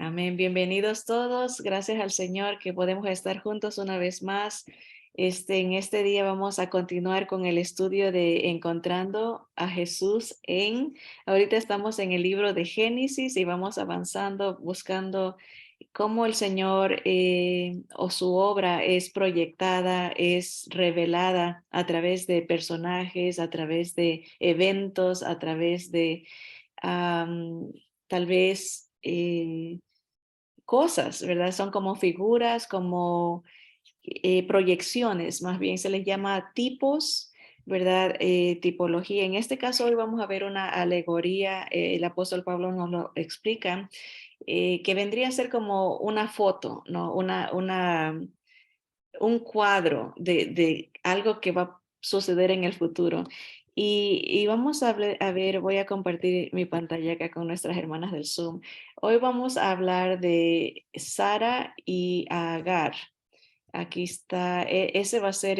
Amén. Bienvenidos todos. Gracias al Señor que podemos estar juntos una vez más. En este día vamos a continuar con el estudio de Encontrando a Jesús ahorita estamos en el libro de Génesis y vamos avanzando, buscando cómo el Señor o su obra es proyectada, es revelada a través de personajes, a través de eventos, a través de tal vez cosas, ¿verdad? Son como figuras, como proyecciones, más bien se les llama tipos, ¿verdad? Tipología. En este caso hoy vamos a ver una alegoría, el apóstol Pablo nos lo explica, que vendría a ser como una foto, ¿no? Un cuadro de algo que va a suceder en el futuro. Y vamos a ver, voy a compartir mi pantalla acá con nuestras hermanas del Zoom. Hoy vamos a hablar de Sara y Agar. Aquí está, ese va a ser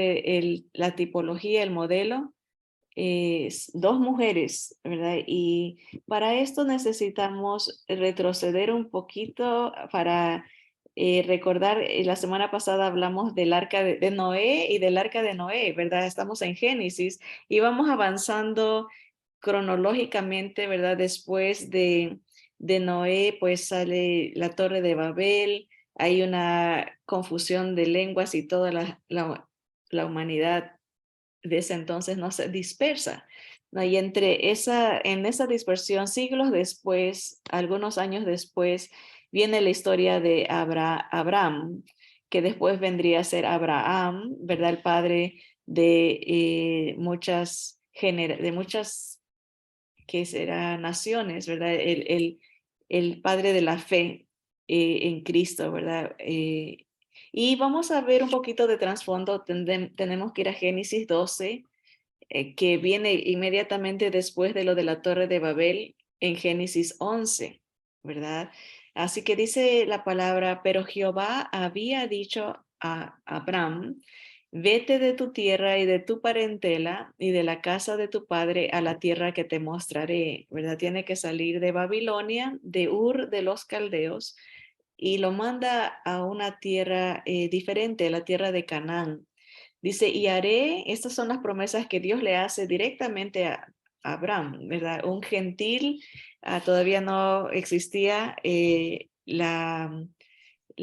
la tipología, el modelo. Dos mujeres, ¿verdad? Y para esto necesitamos retroceder un poquito para recordar, la semana pasada hablamos del arca de Noé y del arca de Noé, ¿verdad? Estamos en Génesis y vamos avanzando cronológicamente, ¿verdad? Después de Noé, pues sale la Torre de Babel, hay una confusión de lenguas y toda la humanidad de ese entonces no se dispersa, ¿no? Y en esa dispersión, siglos después, algunos años después, viene la historia de Abraham, que después vendría a ser Abraham, ¿verdad? El padre de de muchas, que serán naciones, ¿verdad? El padre de la fe en Cristo, ¿verdad? Y vamos a ver un poquito de trasfondo. Tenemos que ir a Génesis 12, que viene inmediatamente después de lo de la Torre de Babel en Génesis 11, ¿verdad? Así que dice la palabra, pero Jehová había dicho a Abraham, vete de tu tierra y de tu parentela y de la casa de tu padre a la tierra que te mostraré, ¿verdad? Tiene que salir de Babilonia, de Ur de los Caldeos, y lo manda a una tierra diferente, la tierra de Canaán. Dice, y haré, estas son las promesas que Dios le hace directamente a Abraham, ¿verdad? Un gentil, todavía no existía la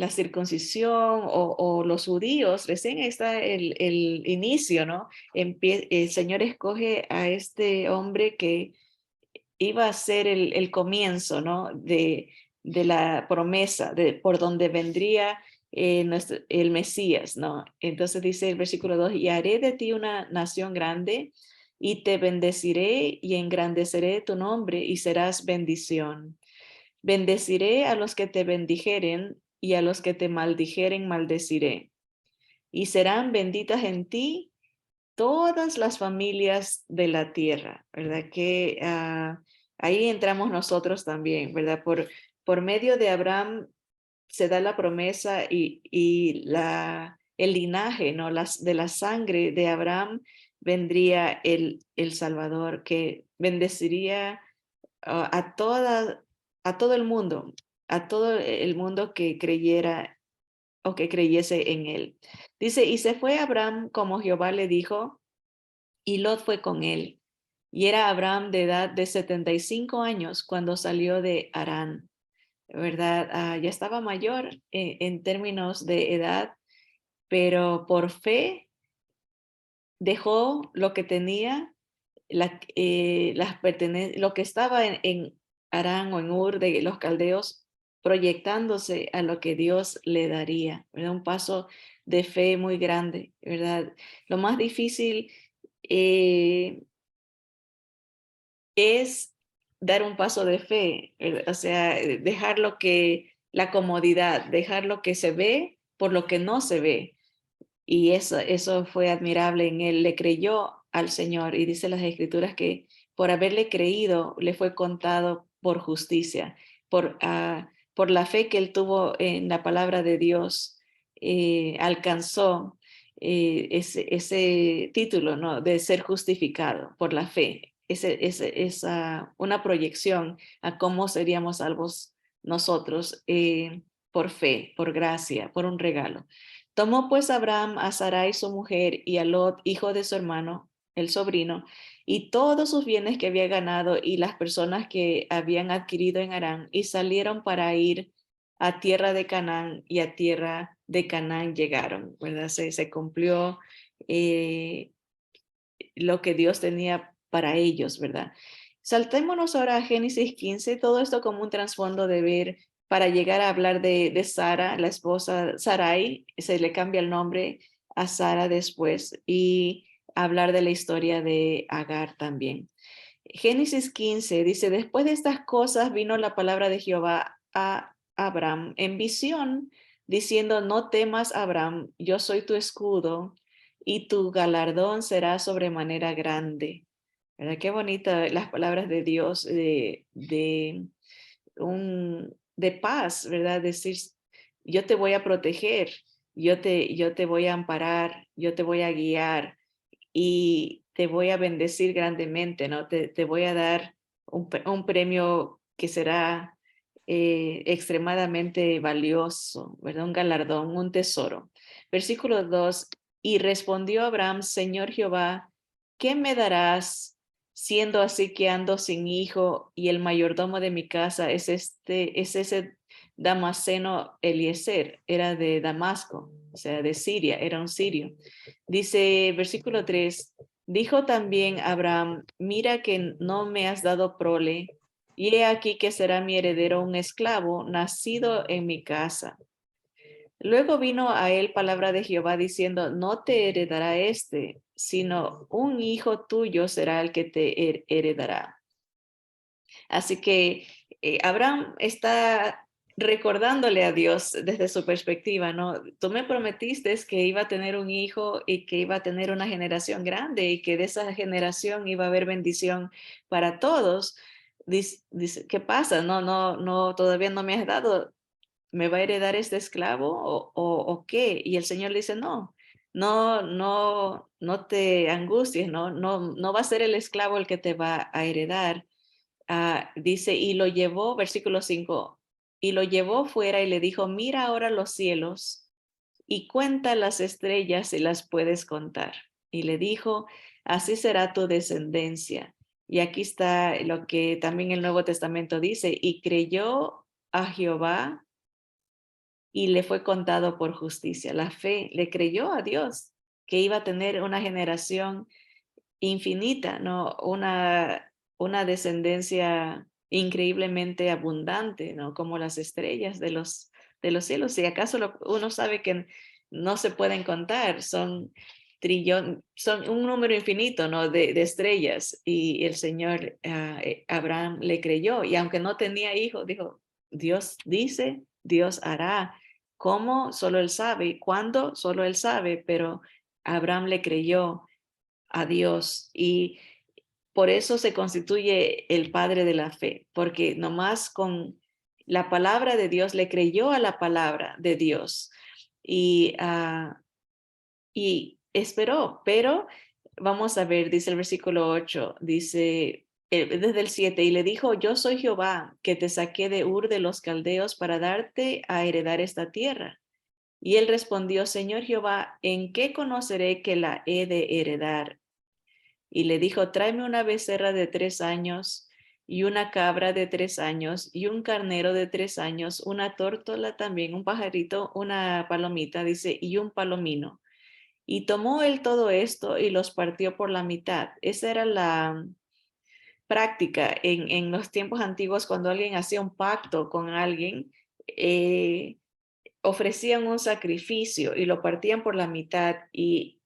circuncisión o los judíos, recién está el inicio, ¿no? El Señor escoge a este hombre que iba a ser el comienzo, ¿no? De la promesa, por donde vendría el Mesías, ¿no? Entonces dice el versículo 2, y haré de ti una nación grande y te bendeciré y engrandeceré tu nombre y serás bendición. Bendeciré a los que te bendijeren y a los que te maldijeren maldeciré. Y serán benditas en ti todas las familias de la tierra, ¿verdad? Que ahí entramos nosotros también, ¿verdad? Por medio de Abraham se da la promesa y el linaje, ¿no? De la sangre de Abraham vendría el Salvador que bendeciría a todo el mundo, a todo el mundo que creyera o que creyese en él. Dice, y se fue Abraham como Jehová le dijo, y Lot fue con él. Y era Abraham de edad de 75 años cuando salió de Harán, ¿verdad? Ya estaba mayor en términos de edad, pero por fe dejó lo que tenía, lo que estaba en Harán o en Ur de los caldeos, proyectándose a lo que Dios le daría, ¿verdad? Un paso de fe muy grande, ¿verdad? Lo más difícil eh, es dar un paso de fe, o sea, dejar la comodidad, dejar lo que se ve por lo que no se ve. Y eso fue admirable en él. Le creyó al Señor y dice las Escrituras que por haberle creído le fue contado por justicia, por la fe que él tuvo en la palabra de Dios, alcanzó ese título, ¿no? De ser justificado por la fe. Esa una proyección a cómo seríamos salvos nosotros por fe, por gracia, por un regalo. Tomó pues Abraham a Sarai su mujer y a Lot, hijo de su hermano, el sobrino, y todos sus bienes que había ganado y las personas que habían adquirido en Harán, y salieron para ir a tierra de Canaán, y a tierra de Canaán llegaron, ¿verdad? Se cumplió eh, lo que Dios tenía para ellos, ¿verdad? Saltémonos ahora a Génesis 15, todo esto como un trasfondo de ver, para llegar a hablar de Sara, la esposa Sarai, se le cambia el nombre a Sara después, y hablar de la historia de Agar también. Génesis 15 dice, después de estas cosas vino la palabra de Jehová a Abraham en visión, diciendo, no temas, Abraham, yo soy tu escudo y tu galardón será sobremanera grande. ¿Verdad? Qué bonita las palabras de Dios de paz, ¿verdad? Decir, yo te voy a proteger, yo te voy a amparar, yo te voy a guiar y te voy a bendecir grandemente, ¿no? Te voy a dar un premio que será extremadamente valioso, ¿verdad? Un galardón, un tesoro. Versículo 2, y respondió Abraham, Señor Jehová, ¿qué me darás siendo así que ando sin hijo y el mayordomo de mi casa es ese Damaseno Eliezer, era de Damasco, o sea, de Siria, era un sirio? Dice versículo 3, dijo también Abraham, mira que no me has dado prole, y he aquí que será mi heredero un esclavo nacido en mi casa. Luego vino a él palabra de Jehová diciendo, no te heredará este, sino un hijo tuyo será el que te heredará. Así que Abraham está recordándole a Dios desde su perspectiva, ¿no? Tú me prometiste que iba a tener un hijo y que iba a tener una generación grande y que de esa generación iba a haber bendición para todos. Dice, ¿qué pasa? No, todavía no me has dado. ¿Me va a heredar este esclavo o qué? Y el Señor dice, no te angusties, no va a ser el esclavo el que te va a heredar. Dice, y lo llevó, versículo 5, y lo llevó fuera y le dijo, mira ahora los cielos y cuenta las estrellas si las puedes contar. Y le dijo, así será tu descendencia. Y aquí está lo que también el Nuevo Testamento dice, y creyó a Jehová y le fue contado por justicia. La fe le creyó a Dios que iba a tener una generación infinita, ¿no? Una descendencia increíblemente abundante, ¿no? Como las estrellas de los cielos. Si acaso uno sabe que no se pueden contar, son son un número infinito, ¿no? De estrellas. Y el Señor, Abraham le creyó, y aunque no tenía hijos, dijo, Dios dice, Dios hará. ¿Cómo? Solo Él sabe. ¿Y cuándo? Solo Él sabe, pero Abraham le creyó a Dios, y por eso se constituye el padre de la fe, porque nomás con la palabra de Dios le creyó a la palabra de Dios, y, y esperó. Pero vamos a ver, dice el versículo 8, dice desde el 7, y le dijo, yo soy Jehová que te saqué de Ur de los Caldeos para darte a heredar esta tierra. Y él respondió, Señor Jehová, ¿en qué conoceré que la he de heredar? Y le dijo, tráeme una becerra de 3 años y una cabra de 3 años y un carnero de 3 años, una tórtola también, un pajarito, una palomita, dice, y un palomino. Y tomó él todo esto y los partió por la mitad. Esa era la práctica en los tiempos antiguos. Cuando alguien hacía un pacto con alguien, ofrecían un sacrificio y lo partían por la mitad, y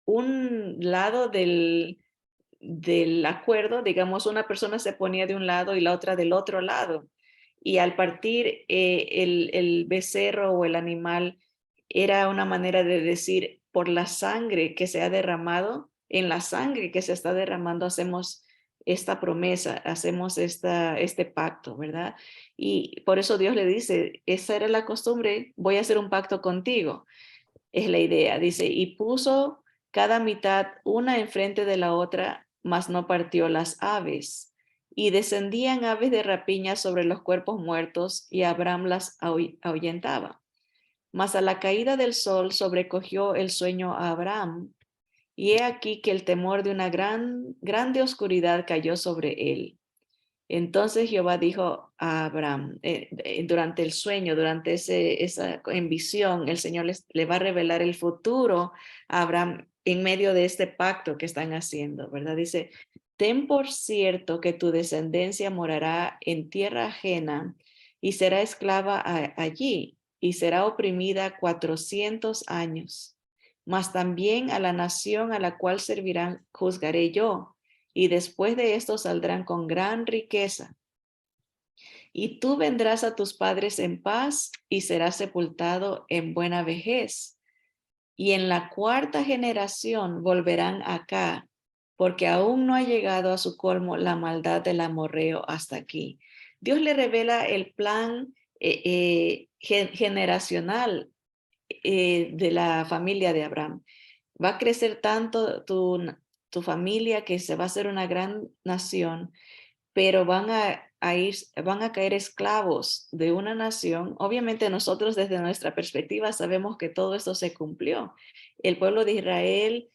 un lado del acuerdo, digamos, una persona se ponía de un lado y la otra del otro lado. Y al partir el becerro o el animal, era una manera de decir, por la sangre que se ha derramado, en la sangre que se está derramando hacemos esta promesa, hacemos este pacto, ¿verdad? Y por eso Dios le dice, esa era la costumbre, voy a hacer un pacto contigo. Es la idea, dice, y puso cada mitad una enfrente de la otra, mas no partió las aves. y descendían aves de rapiña sobre los cuerpos muertos, y Abraham las ahuyentaba. Mas a la caída del sol sobrecogió el sueño a Abraham, y he aquí que el temor de una grande oscuridad cayó sobre él. Entonces Jehová dijo a Abraham, durante el sueño, durante esa en visión, el Señor le va a revelar el futuro a Abraham en medio de este pacto que están haciendo, ¿verdad? Dice, ten por cierto que tu descendencia morará en tierra ajena y será esclava allí y será oprimida 400 años. Mas también a la nación a la cual servirán juzgaré yo, y después de esto saldrán con gran riqueza. Y tú vendrás a tus padres en paz y serás sepultado en buena vejez. Y en la cuarta generación volverán acá, porque aún no ha llegado a su colmo la maldad del amorreo hasta aquí. Dios le revela el plan generacional de la familia de Abraham. Va a crecer tanto tu familia que se va a hacer una gran nación, pero van a caer esclavos de una nación. Obviamente nosotros desde nuestra perspectiva sabemos que todo esto se cumplió. El pueblo de Israel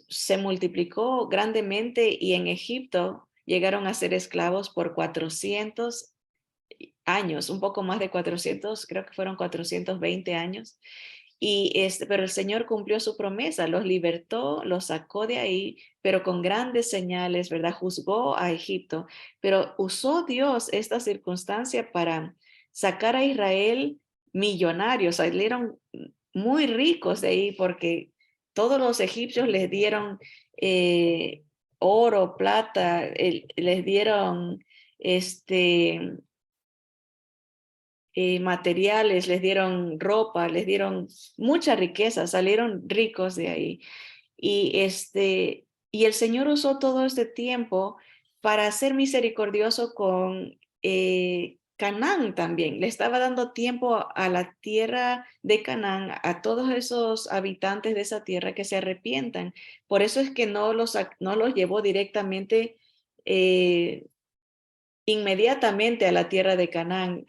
se multiplicó grandemente y en Egipto llegaron a ser esclavos por 400 años, un poco más de 400, creo que fueron 420 años. Pero el Señor cumplió su promesa, los libertó, los sacó de ahí, pero con grandes señales, ¿verdad? Juzgó a Egipto, pero usó Dios esta circunstancia para sacar a Israel millonarios, salieron muy ricos de ahí porque todos los egipcios les dieron oro, plata, les dieron este materiales, les dieron ropa, les dieron mucha riqueza, salieron ricos de ahí. Y el Señor usó todo este tiempo para ser misericordioso con Canaán también. Le estaba dando tiempo a la tierra de Canaán, a todos esos habitantes de esa tierra que se arrepientan. Por eso es que no los llevó directamente eh, inmediatamente a la tierra de Canaán,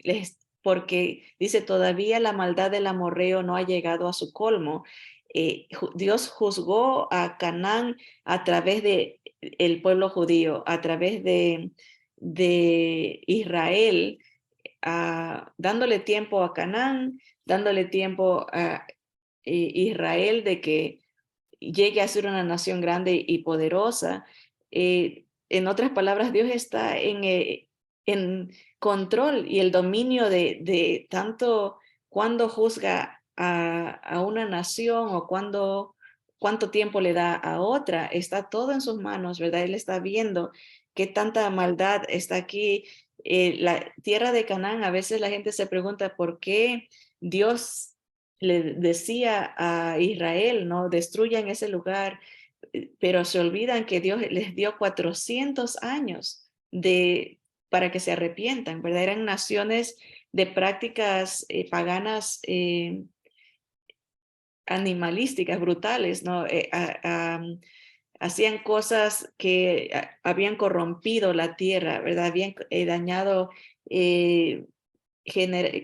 porque dice, todavía la maldad del amorreo no ha llegado a su colmo. Dios juzgó a Canaán a través de el pueblo judío, a través de Israel, dándole tiempo a Canaán, dándole tiempo a Israel de que llegue a ser una nación grande y poderosa. En otras palabras, Dios está en control y el dominio de tanto cuando juzga a una nación o cuánto tiempo le da a otra. Está todo en sus manos, ¿verdad? Él está viendo qué tanta maldad está aquí. La tierra de Canaán, a veces la gente se pregunta por qué Dios le decía a Israel, no destruyan ese lugar, pero se olvidan que Dios les dio 400 años para que se arrepientan, ¿verdad? Eran naciones de prácticas paganas animalísticas, brutales, ¿no? Hacían cosas que habían corrompido la tierra, ¿verdad? Habían dañado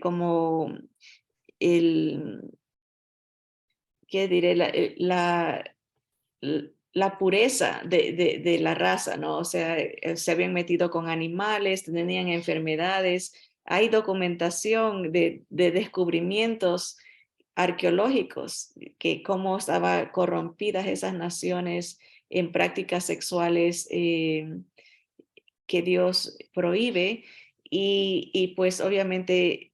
como el, ¿qué diré? La pureza de la raza, ¿no? O sea, se habían metido con animales, tenían enfermedades. Hay documentación de descubrimientos arqueológicos que cómo estaban corrompidas esas naciones en prácticas sexuales que Dios prohíbe y pues obviamente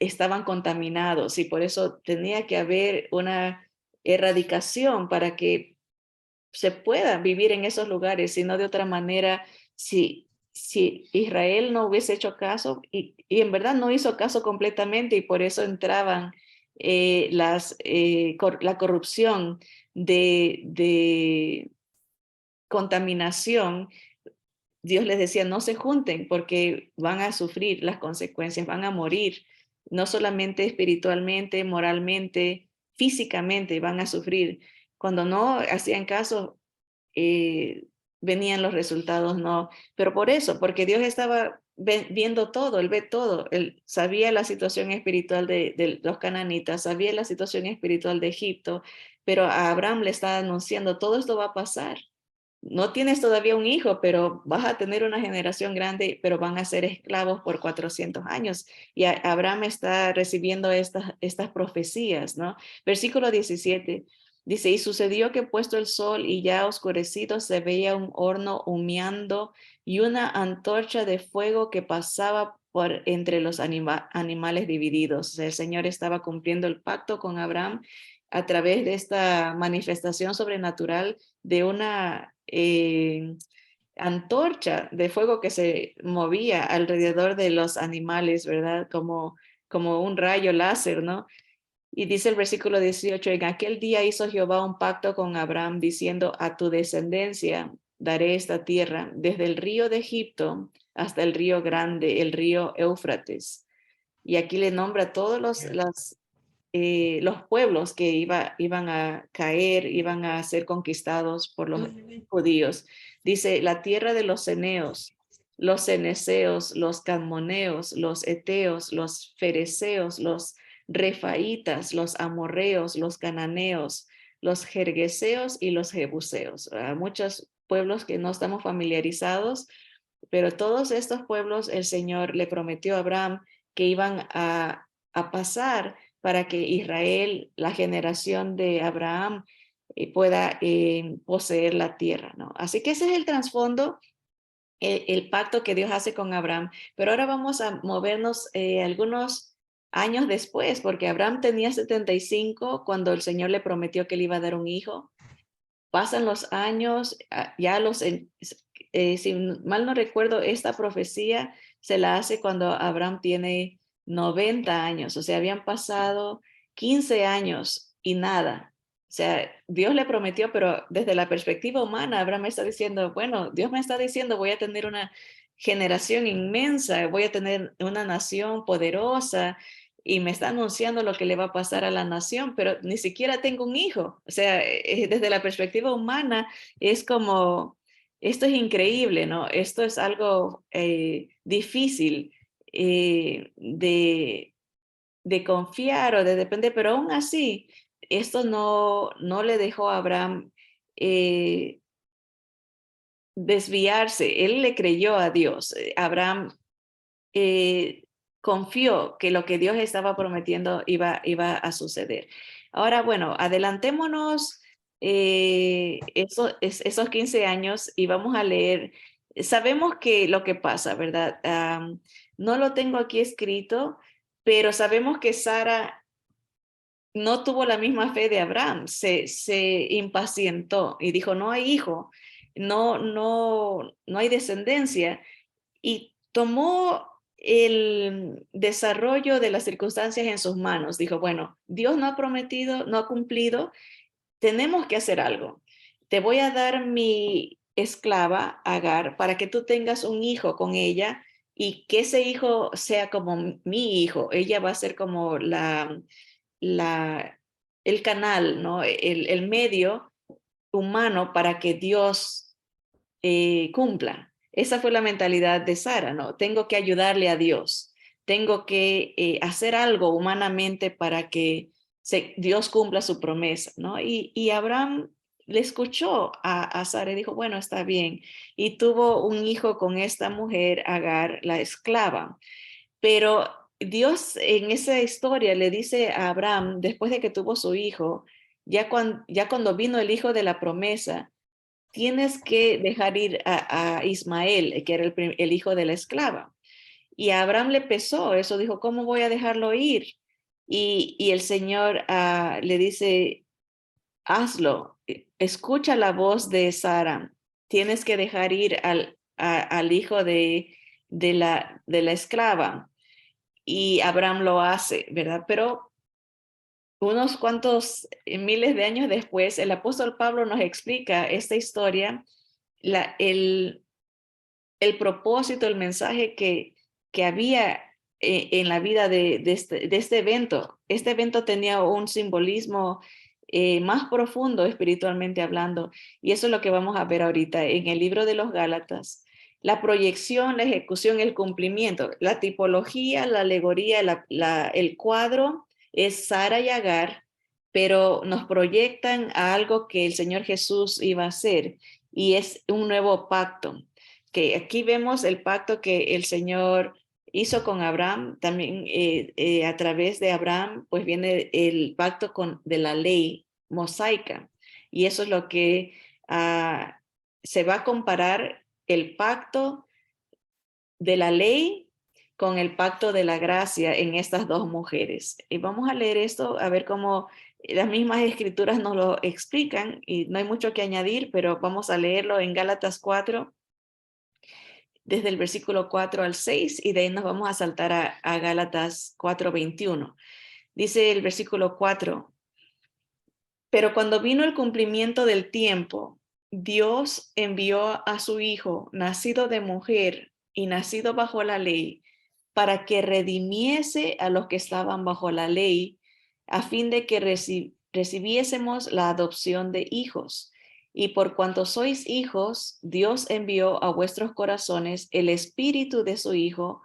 estaban contaminados y por eso tenía que haber una erradicación para que se pueda vivir en esos lugares, sino de otra manera, si Israel no hubiese hecho caso, y en verdad no hizo caso completamente, y por eso entraban la corrupción de contaminación. Dios les decía, no se junten porque van a sufrir las consecuencias, van a morir, no solamente espiritualmente, moralmente, físicamente van a sufrir. Cuando no hacían caso, eh, venían los resultados, no. Pero por eso, porque Dios estaba viendo todo, Él ve todo. Él sabía la situación espiritual de los cananitas, sabía la situación espiritual de Egipto, pero a Abraham le está anunciando, todo esto va a pasar. No tienes todavía un hijo, pero vas a tener una generación grande, pero van a ser esclavos por 400 años. Y Abraham está recibiendo estas profecías, ¿no? Versículo 17 dice, y sucedió que puesto el sol y ya oscurecido se veía un horno humeando y una antorcha de fuego que pasaba por entre los animales divididos. O sea, el Señor estaba cumpliendo el pacto con Abraham a través de esta manifestación sobrenatural de una antorcha de fuego que se movía alrededor de los animales, ¿verdad? Como un rayo láser, ¿no? Y dice el versículo 18, en aquel día hizo Jehová un pacto con Abraham diciendo, a tu descendencia daré esta tierra, desde el río de Egipto hasta el río grande, el río Éufrates. Y aquí le nombra todos los pueblos que iban a caer, iban a ser conquistados por los judíos. Dice, la tierra de los ceneos, los ceneseos, los cadmoneos, los eteos, los fereceos, los refaitas, los amorreos, los cananeos, los jergueseos y los jebuseos. Muchos pueblos que no estamos familiarizados, pero todos estos pueblos el Señor le prometió a Abraham que iban a pasar para que Israel, la generación de Abraham, pueda poseer la tierra, ¿no? Así que ese es el trasfondo, el pacto que Dios hace con Abraham. Pero ahora vamos a movernos algunos años después, porque Abraham tenía 75 cuando el Señor le prometió que le iba a dar un hijo. Pasan los años, ya si mal no recuerdo, esta profecía se la hace cuando Abraham tiene 90 años, o sea, habían pasado 15 años y nada. O sea, Dios le prometió, pero desde la perspectiva humana, Abraham me está diciendo, bueno, Dios me está diciendo, voy a tener una generación inmensa, voy a tener una nación poderosa, y me está anunciando lo que le va a pasar a la nación, pero ni siquiera tengo un hijo. O sea, desde la perspectiva humana es como, esto es increíble, ¿no? Esto es algo difícil de confiar o de depender, pero aún así, esto no le dejó a Abraham desviarse. Él le creyó a Dios. Abraham confió que lo que Dios estaba prometiendo iba a suceder. Ahora, bueno, adelantémonos esos 15 años y vamos a leer. Sabemos que lo que pasa, ¿verdad? No lo tengo aquí escrito, pero sabemos que Sara no tuvo la misma fe de Abraham, se impacientó y dijo, no hay hijo, no hay descendencia y tomó el desarrollo de las circunstancias en sus manos. Dijo, bueno, Dios no ha prometido, no ha cumplido, tenemos que hacer algo. Te voy a dar mi esclava, Agar, para que tú tengas un hijo con ella y que ese hijo sea como mi hijo. Ella va a ser como la, el canal, ¿no? El medio humano para que Dios cumpla. Esa fue la mentalidad de Sara, ¿no? Tengo que ayudarle a Dios, tengo que hacer algo humanamente para que Dios cumpla su promesa, ¿no? Y Abraham le escuchó a Sara y dijo, bueno, está bien. Y tuvo un hijo con esta mujer, Agar, la esclava. Pero Dios en esa historia le dice a Abraham, después de que tuvo su hijo, ya cuando vino el hijo de la promesa, tienes que dejar ir a Ismael, que era el hijo de la esclava. Y a Abraham le pesó eso, dijo, ¿cómo voy a dejarlo ir? Y el Señor le dice, hazlo, escucha la voz de Sara, tienes que dejar ir al hijo de la esclava. Y Abraham lo hace, ¿verdad? Pero unos cuantos miles de años después, el apóstol Pablo nos explica esta historia, la, el propósito, el mensaje que había en la vida de este evento. Este evento tenía un simbolismo más profundo espiritualmente hablando. Y eso es lo que vamos a ver ahorita en el libro de los Gálatas. La proyección, la ejecución, el cumplimiento, la tipología, la alegoría, el cuadro es Sara y Agar, pero nos proyectan a algo que el Señor Jesús iba a hacer, y es un nuevo pacto. Que aquí vemos el pacto que el Señor hizo con Abraham, también a través de Abraham, pues viene el pacto de la ley mosaica, y eso es lo que se va a comparar el pacto de la ley con el pacto de la gracia en estas dos mujeres. Y vamos a leer esto, a ver cómo las mismas escrituras nos lo explican, y no hay mucho que añadir, pero vamos a leerlo en Gálatas 4, desde el versículo 4 al 6, y de ahí nos vamos a saltar a Gálatas 4:21. Dice el versículo 4, pero cuando vino el cumplimiento del tiempo, Dios envió a su Hijo, nacido de mujer y nacido bajo la ley, para que redimiese a los que estaban bajo la ley, a fin de que recibiésemos la adopción de hijos. Y por cuanto sois hijos, Dios envió a vuestros corazones el espíritu de su Hijo,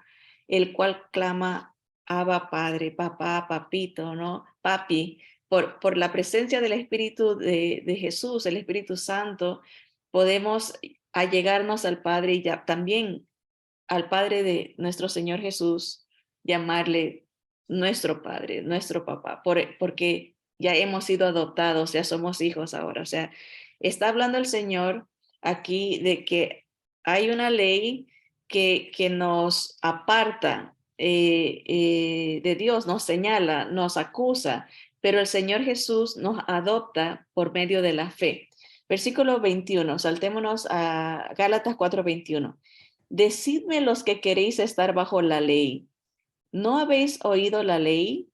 el cual clama: Abba, Padre, papá, papito, ¿no? Papi. Por la presencia del Espíritu de Jesús, el Espíritu Santo, podemos allegarnos al Padre, y ya también al Padre de nuestro Señor Jesús, llamarle nuestro Padre, nuestro papá, porque ya hemos sido adoptados, ya somos hijos ahora. O sea, está hablando el Señor aquí de que hay una ley que nos aparta de Dios, nos señala, nos acusa, pero el Señor Jesús nos adopta por medio de la fe. Versículo 21, saltémonos a Gálatas 4:21. Decidme los que queréis estar bajo la ley, ¿no habéis oído la ley?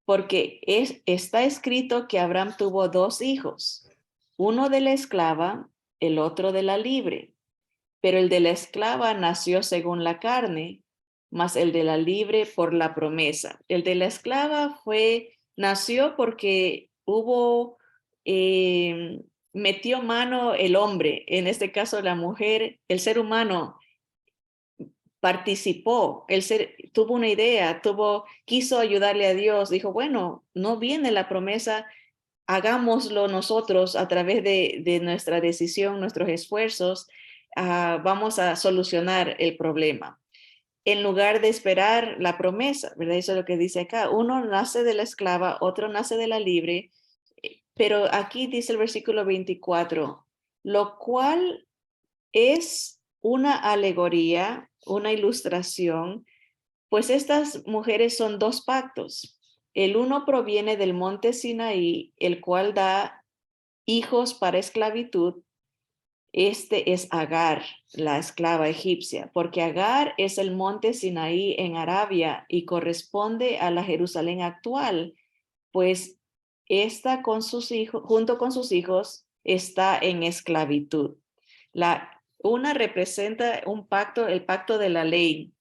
Porque está escrito que Abraham tuvo dos hijos, uno de la esclava, el otro de la libre. Pero el de la esclava nació según la carne, mas el de la libre por la promesa. El de la esclava nació porque metió mano el hombre, en este caso la mujer, el ser humano participó, tuvo una idea, quiso ayudarle a Dios, dijo, bueno, no viene la promesa, hagámoslo nosotros a través de nuestra decisión, nuestros esfuerzos, vamos a solucionar el problema. En lugar de esperar la promesa, ¿verdad? Eso es lo que dice acá. Uno nace de la esclava, otro nace de la libre, pero aquí dice el versículo 24, lo cual es una alegoría, una ilustración, pues estas mujeres son dos pactos. El uno proviene del monte Sinaí, el cual da hijos para esclavitud. Este es Agar, la esclava egipcia, porque Agar es el monte Sinaí en Arabia y corresponde a la Jerusalén actual, pues esta con sus hijos, junto con sus hijos, está en esclavitud. Una representa un pacto, el pacto de la ley,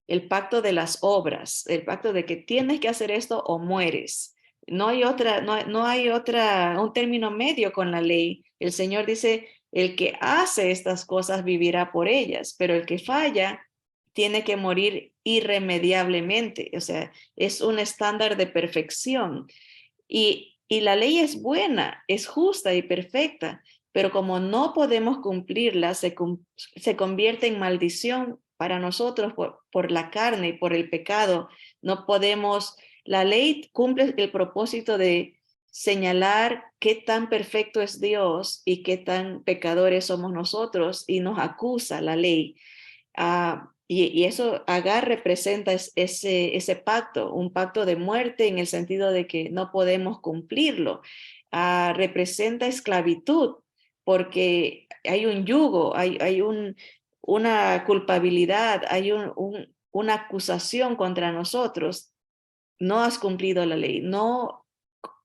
el pacto de las obras, el pacto de que tienes que hacer esto o mueres. No hay un término medio con la ley. El Señor dice, el que hace estas cosas vivirá por ellas, pero el que falla tiene que morir irremediablemente. O sea, es un estándar de perfección. Y la ley es buena, es justa y perfecta, pero como no podemos cumplirla, se convierte en maldición para nosotros por la carne y por el pecado. No podemos, la ley cumple el propósito de señalar qué tan perfecto es Dios y qué tan pecadores somos nosotros, y nos acusa la ley. Y eso, Agar representa ese pacto, un pacto de muerte en el sentido de que no podemos cumplirlo. Representa esclavitud porque hay un yugo, hay una culpabilidad, hay una acusación contra nosotros. No has cumplido la ley, no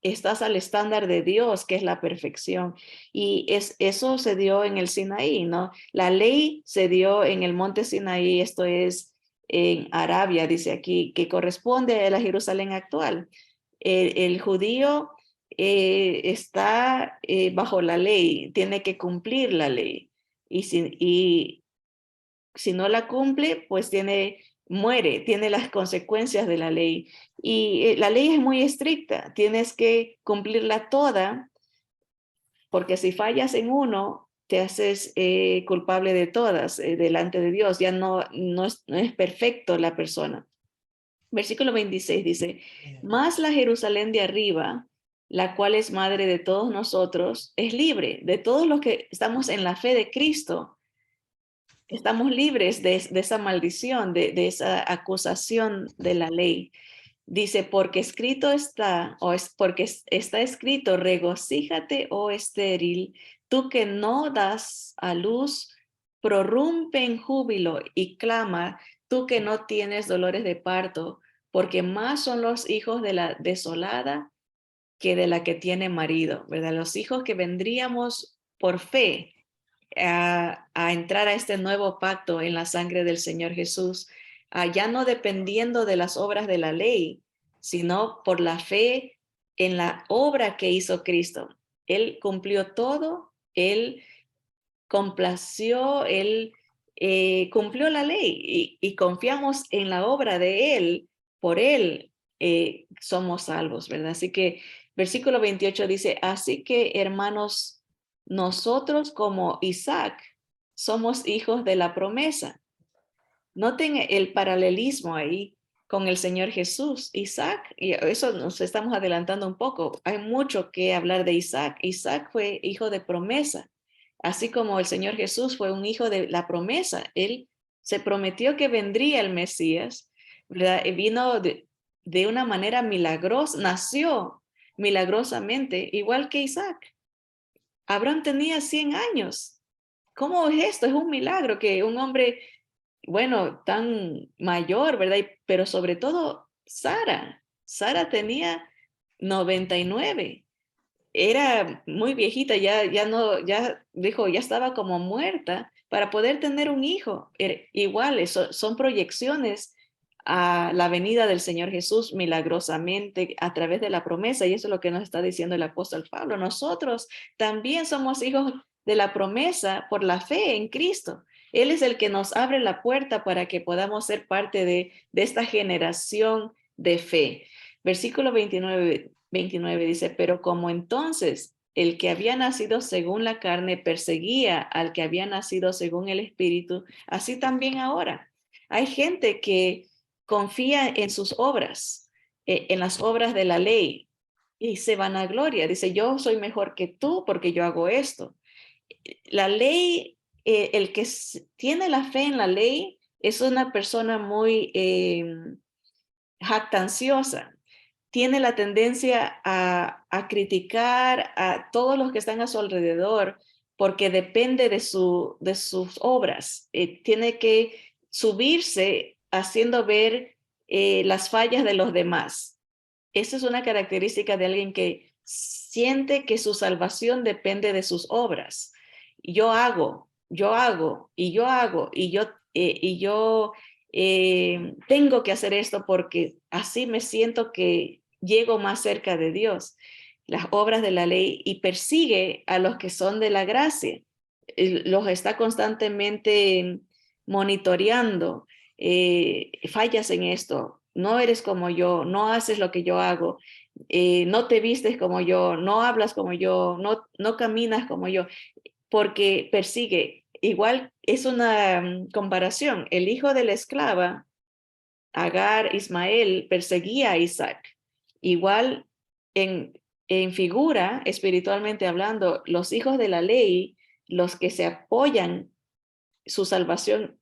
estás al estándar de Dios, que es la perfección. Y eso se dio en el Sinaí, ¿no? La ley se dio en el monte Sinaí, esto es en Arabia, dice aquí, que corresponde a la Jerusalén actual. El judío está bajo la ley, tiene que cumplir la ley. Y si no la cumple, pues muere, tiene las consecuencias de la ley. Y la ley es muy estricta, tienes que cumplirla toda, porque si fallas en uno, te haces culpable de todas delante de Dios. Ya no es perfecto la persona. Versículo 26 dice, más la Jerusalén de arriba, la cual es madre de todos nosotros, es libre, de todos los que estamos en la fe de Cristo. Estamos libres de esa maldición, de esa acusación de la ley. Dice, porque escrito está, porque está escrito, regocíjate, oh estéril, tú que no das a luz, prorrumpe en júbilo y clama, tú que no tienes dolores de parto, porque más son los hijos de la desolada que de la que tiene marido, ¿verdad? Los hijos que vendríamos por fe a entrar a este nuevo pacto en la sangre del Señor Jesús, ya no dependiendo de las obras de la ley, sino por la fe en la obra que hizo Cristo. Él cumplió todo, Él complació, Él cumplió la ley y confiamos en la obra de Él, por Él somos salvos, ¿verdad? Así que versículo 28 dice, así que hermanos, nosotros como Isaac somos hijos de la promesa. Noten el paralelismo ahí con el Señor Jesús. Isaac, y eso nos estamos adelantando un poco, hay mucho que hablar de Isaac. Isaac fue hijo de promesa, así como el Señor Jesús fue un hijo de la promesa. Él se prometió que vendría el Mesías, ¿verdad? Y vino de una manera milagrosa, nació milagrosamente, igual que Isaac. Abraham tenía 100 años. ¿Cómo es esto? Es un milagro que un hombre, bueno, tan mayor, ¿verdad? Pero sobre todo Sara. Sara tenía 99. Era muy viejita, ya no, ya dijo, ya estaba como muerta para poder tener un hijo. Igual, son proyecciones a la venida del Señor Jesús milagrosamente a través de la promesa, y eso es lo que nos está diciendo el apóstol Pablo. Nosotros también somos hijos de la promesa por la fe en Cristo. Él es el que nos abre la puerta para que podamos ser parte de esta generación de fe. Versículo 29 dice, pero como entonces el que había nacido según la carne perseguía al que había nacido según el Espíritu, así también ahora. Hay gente que confía en sus obras, en las obras de la ley, y se vanagloria. Dice, yo soy mejor que tú porque yo hago esto. La ley, el que tiene la fe en la ley es una persona muy jactanciosa. Tiene la tendencia a criticar a todos los que están a su alrededor porque depende de sus obras. Tiene que subirse haciendo ver las fallas de los demás. Esa es una característica de alguien que siente que su salvación depende de sus obras. Yo hago, yo hago, y yo hago, y yo tengo que hacer esto porque así me siento que llego más cerca de Dios. Las obras de la ley y persigue a los que son de la gracia. Los está constantemente monitoreando. Fallas en esto, no eres como yo, no haces lo que yo hago, no te vistes como yo, no hablas como yo, no caminas como yo, porque persigue. Igual es una comparación. El hijo de la esclava, Agar, Ismael, perseguía a Isaac. Igual en figura, espiritualmente hablando, los hijos de la ley, los que se apoyan su salvación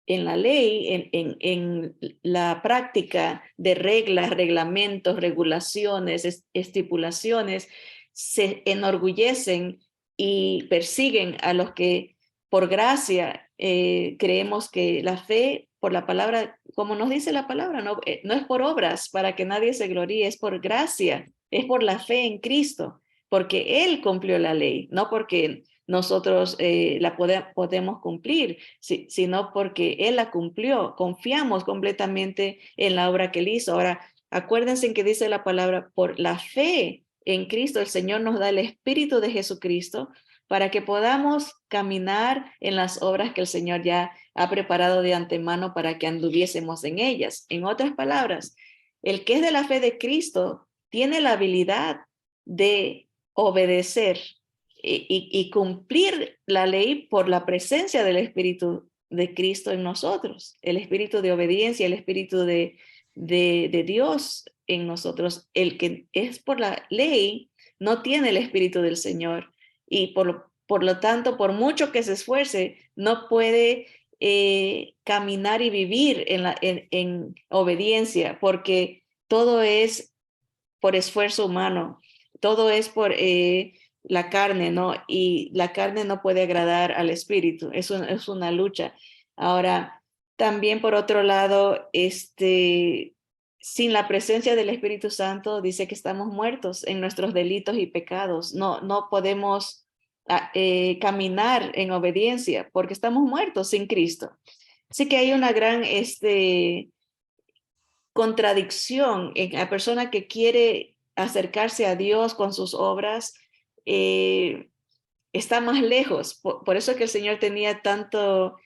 en la ley, en la práctica de reglas, reglamentos, regulaciones, estipulaciones, se enorgullecen y persiguen a los que por gracia creemos que la fe, por la palabra, como nos dice la palabra, no es por obras para que nadie se gloríe, es por gracia, es por la fe en Cristo, porque Él cumplió la ley, no porque nosotros la podemos cumplir, sino porque Él la cumplió. Confiamos completamente en la obra que Él hizo. Ahora, acuérdense que dice la palabra, por la fe en Cristo, el Señor nos da el Espíritu de Jesucristo para que podamos caminar en las obras que el Señor ya ha preparado de antemano para que anduviésemos en ellas. En otras palabras, el que es de la fe de Cristo tiene la habilidad de obedecer y cumplir la ley por la presencia del Espíritu de Cristo en nosotros, el espíritu de obediencia, el espíritu de Dios en nosotros. El que es por la ley no tiene el espíritu del Señor y por lo tanto, por mucho que se esfuerce, no puede caminar y vivir en obediencia, porque todo es por esfuerzo humano, todo es por la carne, ¿no? Y la carne no puede agradar al espíritu, es una lucha. Ahora, también por otro lado, sin la presencia del Espíritu Santo, dice que estamos muertos en nuestros delitos y pecados. No podemos caminar en obediencia porque estamos muertos sin Cristo. Así que hay una gran contradicción en la persona que quiere acercarse a Dios con sus obras, está más lejos. Por eso que el Señor tenía tanto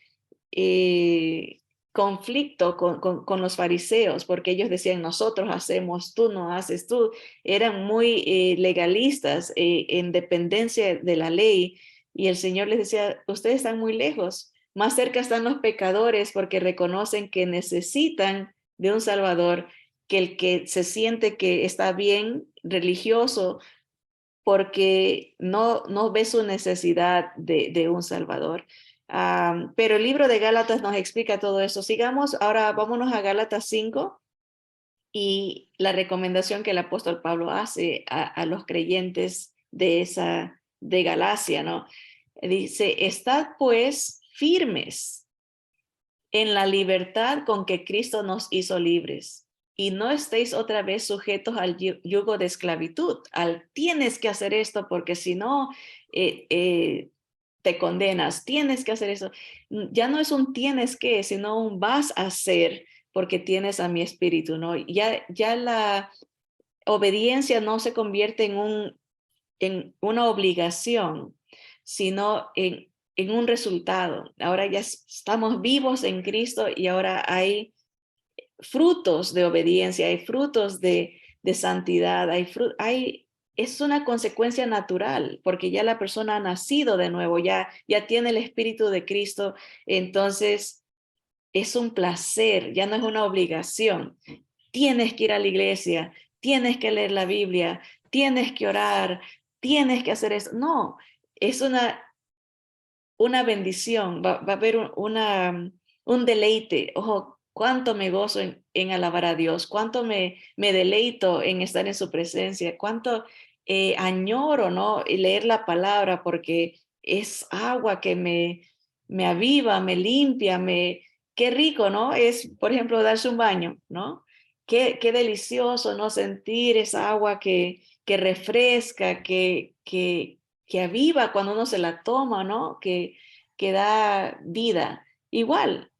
conflicto con los fariseos, porque ellos decían, nosotros hacemos, tú no haces, tú. Eran muy legalistas en dependencia de la ley, y el Señor les decía, ustedes están muy lejos, más cerca están los pecadores porque reconocen que necesitan de un Salvador, que el que se siente que está bien religioso porque no ve su necesidad de un Salvador. Pero el libro de Gálatas nos explica todo eso. Sigamos, ahora vámonos a Gálatas 5 y la recomendación que el apóstol Pablo hace a los creyentes de Galacia, ¿no? Dice, estad pues firmes en la libertad con que Cristo nos hizo libres. Y no estéis otra vez sujetos al yugo de esclavitud, al tienes que hacer esto porque si no te condenas, tienes que hacer eso. Ya no es un tienes que, sino un vas a hacer porque tienes a mi espíritu, ¿no? Ya la obediencia no se convierte en una obligación, sino en un resultado. Ahora ya estamos vivos en Cristo y ahora hay frutos de obediencia, hay frutos de santidad, es una consecuencia natural, porque ya la persona ha nacido de nuevo, ya tiene el Espíritu de Cristo, entonces es un placer, ya no es una obligación. Tienes que ir a la iglesia, tienes que leer la Biblia, tienes que orar, tienes que hacer eso. No, es una bendición, va a haber un deleite. Ojo, cuánto me gozo en alabar a Dios, cuánto me deleito en estar en su presencia, cuánto añoro, ¿no? Y leer la palabra porque es agua que me aviva, me limpia, qué rico, ¿no? Es, por ejemplo, darse un baño, ¿no? Qué delicioso, ¿no? Sentir esa agua que refresca, que aviva cuando uno se la toma, ¿no? Que da vida. Igual,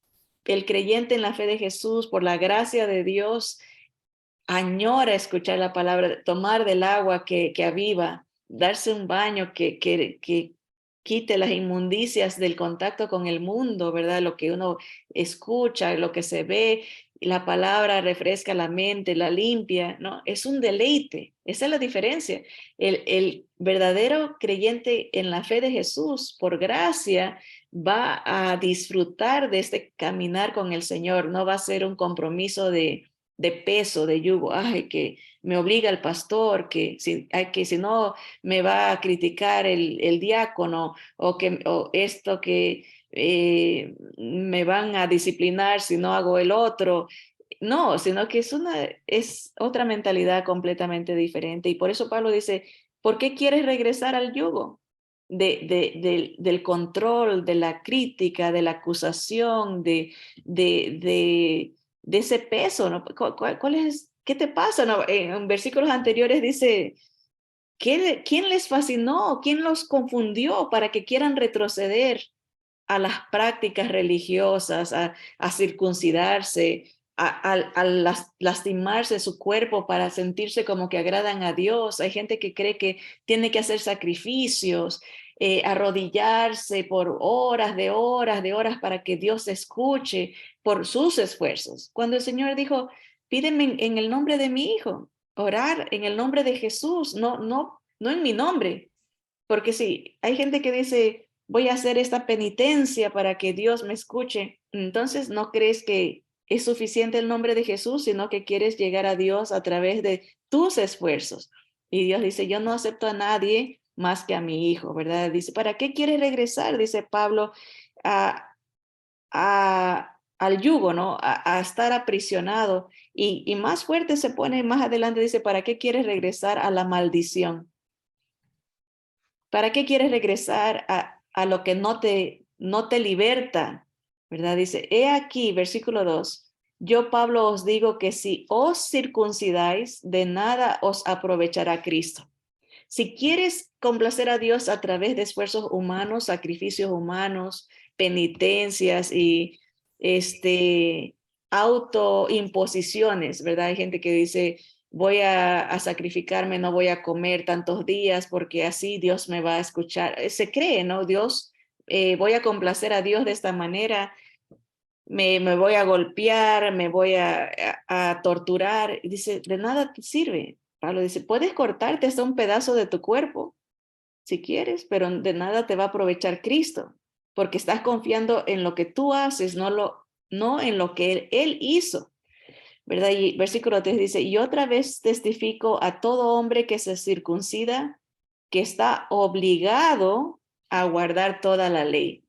el creyente en la fe de Jesús, por la gracia de Dios, añora escuchar la palabra, tomar del agua que aviva, darse un baño que quite las inmundicias del contacto con el mundo, ¿verdad? Lo que uno escucha, lo que se ve, la palabra refresca la mente, la limpia, ¿no? Es un deleite, esa es la diferencia. El verdadero creyente en la fe de Jesús, por gracia, va a disfrutar de este caminar con el Señor, no va a ser un compromiso de peso, de yugo, ay, que me obliga el pastor, que si no me va a criticar el diácono, o esto que me van a disciplinar si no hago el otro. No, sino que es otra mentalidad completamente diferente. Y por eso Pablo dice, ¿por qué quieres regresar al yugo? Del control, de la crítica, de la acusación, de ese peso, ¿no? ¿Cuál es, qué te pasa? ¿No? En versículos anteriores dice, ¿quién les fascinó? ¿Quién los confundió para que quieran retroceder a las prácticas religiosas, a circuncidarse, lastimarse su cuerpo para sentirse como que agradan a Dios. Hay gente que cree que tiene que hacer sacrificios, arrodillarse por horas de horas para que Dios escuche por sus esfuerzos. Cuando el Señor dijo, pídeme en el nombre de mi hijo, orar en el nombre de Jesús, no en mi nombre. Porque sí, hay gente que dice, voy a hacer esta penitencia para que Dios me escuche. Entonces no crees que es suficiente el nombre de Jesús, sino que quieres llegar a Dios a través de tus esfuerzos. Y Dios dice, yo no acepto a nadie más que a mi hijo, ¿verdad? Dice, ¿para qué quieres regresar? Dice Pablo, al yugo, ¿no? A estar aprisionado. Y más fuerte se pone más adelante, dice, ¿para qué quieres regresar a la maldición? ¿Para qué quieres regresar a lo que no te liberta? ¿Verdad? Dice, he aquí, versículo 2, yo Pablo os digo que si os circuncidáis, de nada os aprovechará Cristo. Si quieres complacer a Dios a través de esfuerzos humanos, sacrificios humanos, penitencias y autoimposiciones, ¿verdad? Hay gente que dice, voy a sacrificarme, no voy a comer tantos días porque así Dios me va a escuchar. Se cree, ¿no? Dios, voy a complacer a Dios de esta manera, me voy a golpear, me voy a torturar. Y dice, de nada te sirve. Pablo dice, puedes cortarte hasta un pedazo de tu cuerpo si quieres, pero de nada te va a aprovechar Cristo, porque estás confiando en lo que tú haces, no en lo que él hizo. ¿Verdad? Y versículo 3 dice, y otra vez testifico a todo hombre que se circuncida, que está obligado a guardar toda la ley.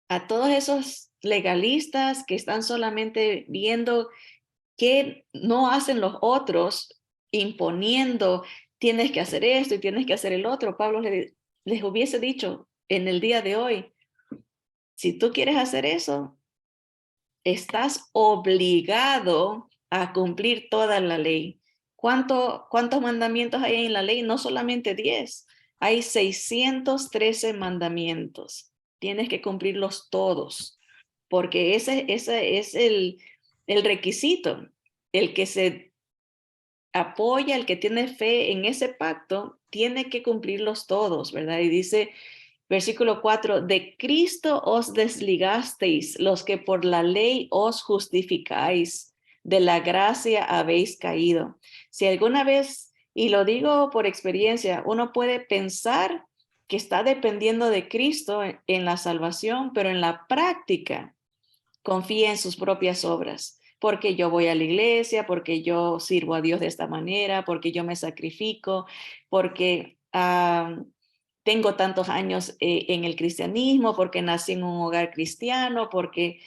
A todos esos legalistas que están solamente viendo qué no hacen los otros, imponiendo, tienes que hacer esto y tienes que hacer el otro. Pablo les hubiese dicho en el día de hoy, si tú quieres hacer eso, estás obligado a cumplir toda la ley. ¿Cuántos mandamientos hay en la ley? No solamente 10, hay 613 mandamientos. Tienes que cumplirlos todos, porque ese es el requisito. El que se apoya, el que tiene fe en ese pacto, tiene que cumplirlos todos, ¿verdad? Y dice, versículo 4, de Cristo os desligasteis, los que por la ley os justificáis, de la gracia habéis caído. Si alguna vez, y lo digo por experiencia, uno puede pensar que está dependiendo de Cristo en la salvación, pero en la práctica confía en sus propias obras, porque yo voy a la iglesia, porque yo sirvo a Dios de esta manera, porque yo me sacrifico, porque tengo tantos años en el cristianismo, porque nací en un hogar cristiano, porque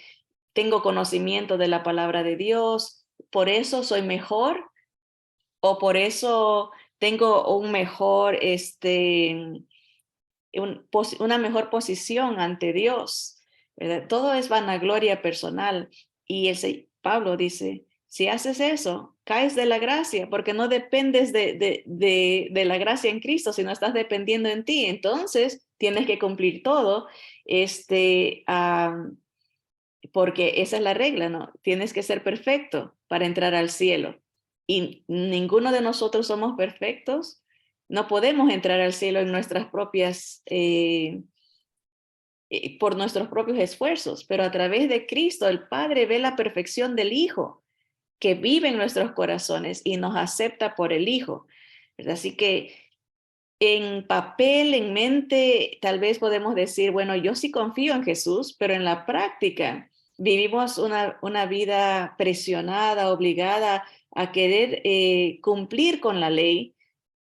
tengo conocimiento de la palabra de Dios, por eso soy mejor o por eso tengo un mejor, una mejor posición ante Dios, ¿verdad? Todo es vanagloria personal. Y Pablo dice, si haces eso, caes de la gracia, porque no dependes de la gracia en Cristo, sino estás dependiendo en ti. Entonces, tienes que cumplir todo, porque esa es la regla, ¿no? Tienes que ser perfecto para entrar al cielo. Y ninguno de nosotros somos perfectos. No podemos entrar al cielo en nuestras propias por nuestros propios esfuerzos, pero a través de Cristo el Padre ve la perfección del Hijo que vive en nuestros corazones y nos acepta por el Hijo. ¿Verdad? Así que en papel, en mente, tal vez podemos decir, bueno, yo sí confío en Jesús, pero en la práctica vivimos una vida presionada, obligada a querer cumplir con la ley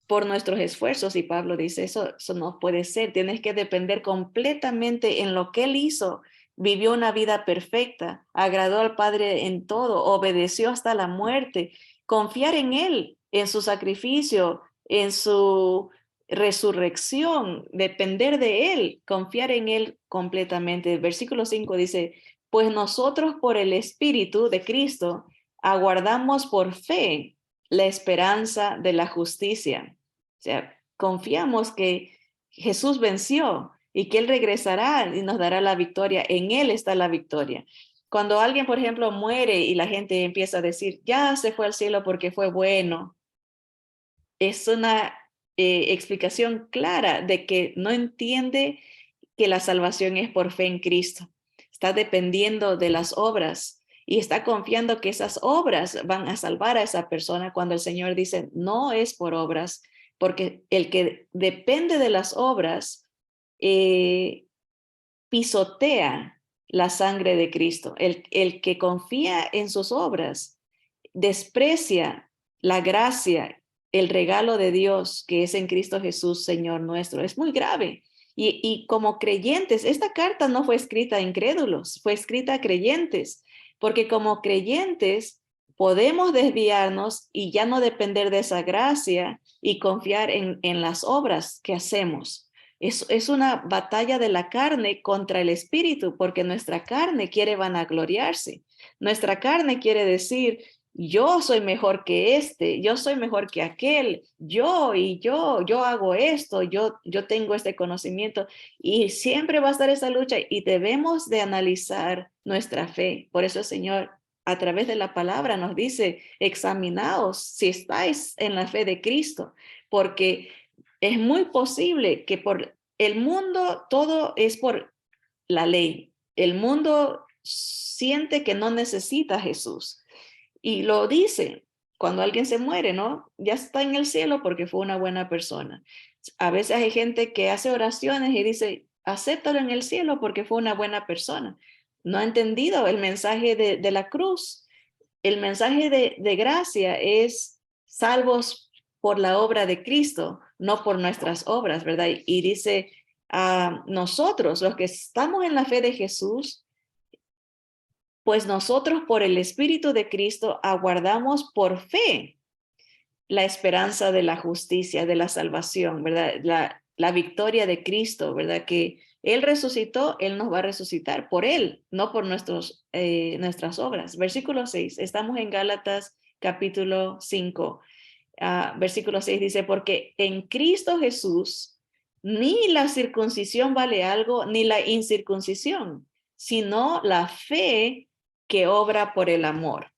por nuestros esfuerzos. Y Pablo dice, eso no puede ser, tienes que depender completamente en lo que él hizo. Vivió una vida perfecta, agradó al Padre en todo, obedeció hasta la muerte. Confiar en él, en su sacrificio, en su resurrección, depender de él, confiar en él completamente. El versículo 5 dice, pues nosotros por el Espíritu de Cristo aguardamos por fe la esperanza de la justicia. O sea, confiamos que Jesús venció y que Él regresará y nos dará la victoria. En Él está la victoria. Cuando alguien, por ejemplo, muere y la gente empieza a decir, ya se fue al cielo porque fue bueno, es una explicación clara de que no entiende que la salvación es por fe en Cristo. Está dependiendo de las obras y está confiando que esas obras van a salvar a esa persona cuando el Señor dice, no es por obras, porque el que depende de las obras pisotea la sangre de Cristo. El que confía en sus obras desprecia la gracia, el regalo de Dios que es en Cristo Jesús, Señor nuestro. Es muy grave. Y como creyentes, esta carta no fue escrita a incrédulos, fue escrita a creyentes, porque como creyentes podemos desviarnos y ya no depender de esa gracia y confiar en las obras que hacemos. Es una batalla de la carne contra el espíritu, porque nuestra carne quiere vanagloriarse. Nuestra carne quiere decir, yo soy mejor que este, yo soy mejor que aquel, yo hago esto, yo tengo este conocimiento y siempre va a estar esa lucha y debemos de analizar nuestra fe. Por eso el Señor a través de la palabra nos dice, examinaos si estáis en la fe de Cristo, porque es muy posible que por el mundo todo es por la ley. El mundo siente que no necesita a Jesús. Y lo dice cuando alguien se muere, ¿no? Ya está en el cielo porque fue una buena persona. A veces hay gente que hace oraciones y dice, acéptalo en el cielo porque fue una buena persona. No ha entendido el mensaje de la cruz. El mensaje de gracia es salvos por la obra de Cristo, no por nuestras obras, ¿verdad? Y dice, nosotros, los que estamos en la fe de Jesús, pues nosotros por el Espíritu de Cristo aguardamos por fe la esperanza de la justicia, de la salvación, ¿verdad? La victoria de Cristo, ¿verdad? Que Él resucitó, Él nos va a resucitar por Él, no por nuestras obras. Versículo 6, estamos en Gálatas capítulo 5, versículo 6 dice, porque en Cristo Jesús ni la circuncisión vale algo, ni la incircuncisión, sino la fe que obra por el amor.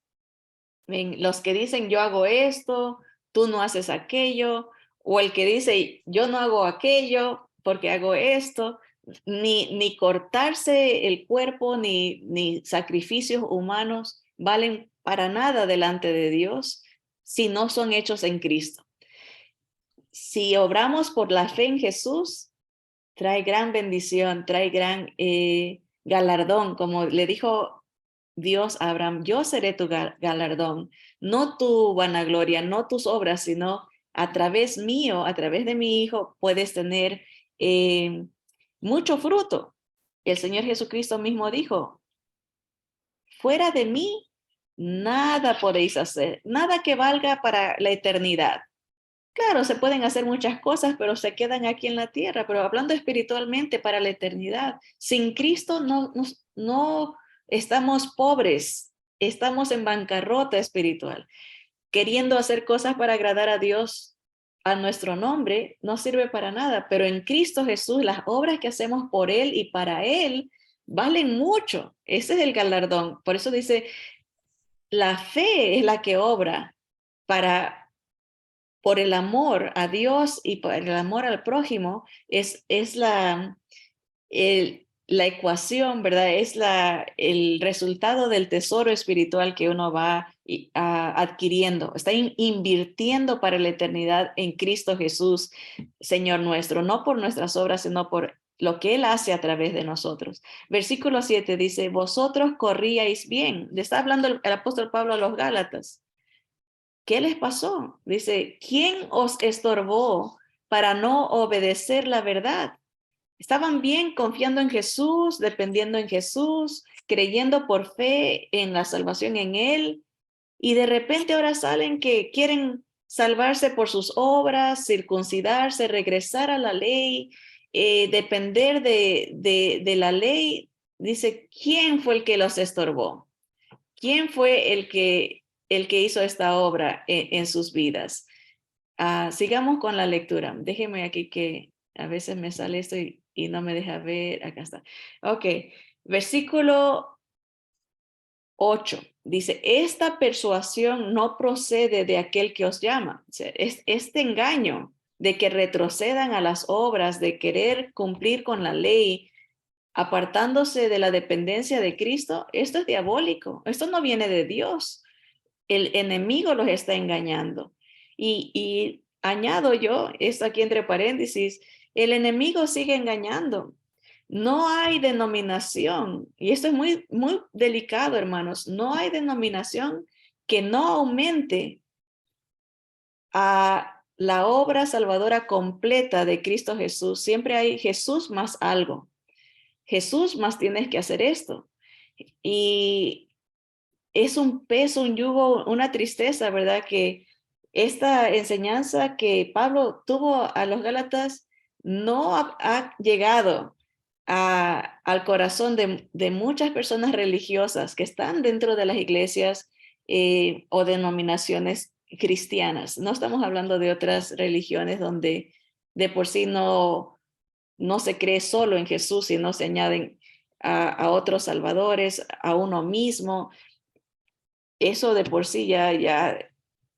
¿Ven? Los que dicen yo hago esto, tú no haces aquello, o el que dice yo no hago aquello porque hago esto, ni cortarse el cuerpo, ni sacrificios humanos valen para nada delante de Dios si no son hechos en Cristo. Si obramos por la fe en Jesús, trae gran bendición, trae gran galardón, como le dijo Dios a Abraham, yo seré tu galardón, no tu vanagloria, no tus obras, sino a través mío, a través de mi hijo, puedes tener eh, mucho fruto. El Señor Jesucristo mismo dijo, fuera de mí, nada podéis hacer, nada que valga para la eternidad. Claro, se pueden hacer muchas cosas, pero se quedan aquí en la tierra, pero hablando espiritualmente para la eternidad. Sin Cristo no estamos pobres, estamos en bancarrota espiritual. Queriendo hacer cosas para agradar a Dios a nuestro nombre no sirve para nada, pero en Cristo Jesús las obras que hacemos por Él y para Él valen mucho. Ese es el galardón. Por eso dice, la fe es la que obra para por el amor a Dios y por el amor al prójimo, es la ecuación, ¿verdad? Es el resultado del tesoro espiritual que uno va adquiriendo. Está invirtiendo para la eternidad en Cristo Jesús, Señor nuestro, no por nuestras obras, sino por lo que Él hace a través de nosotros. Versículo 7 dice, vosotros corríais bien. Le está hablando el apóstol Pablo a los Gálatas. ¿Qué les pasó? Dice, ¿quién os estorbó para no obedecer la verdad? Estaban bien confiando en Jesús, dependiendo en Jesús, creyendo por fe en la salvación en Él, y de repente ahora salen que quieren salvarse por sus obras, circuncidarse, regresar a la ley, depender de la ley. Dice, ¿quién fue el que los estorbó? ¿Quién fue el que hizo esta obra en sus vidas? Sigamos con la lectura. Déjeme aquí que a veces me sale esto y no me deja ver. Acá está. Ok, versículo 8 dice, esta persuasión no procede de aquel que os llama. O sea, este engaño de que retrocedan a las obras, de querer cumplir con la ley, apartándose de la dependencia de Cristo, esto es diabólico, esto no viene de Dios. El enemigo los está engañando. Y añado yo, esto aquí entre paréntesis, el enemigo sigue engañando. No hay denominación, y esto es muy, muy delicado, hermanos, no hay denominación que no aumente a la obra salvadora completa de Cristo Jesús. Siempre hay Jesús más algo. Jesús más tienes que hacer esto. Y es un peso, un yugo, una tristeza, ¿verdad? Que esta enseñanza que Pablo tuvo a los Gálatas no ha llegado al corazón de muchas personas religiosas que están dentro de las iglesias o denominaciones cristianas. No estamos hablando de otras religiones donde de por sí no se cree solo en Jesús, sino se añaden a otros salvadores, a uno mismo. Eso de por sí ya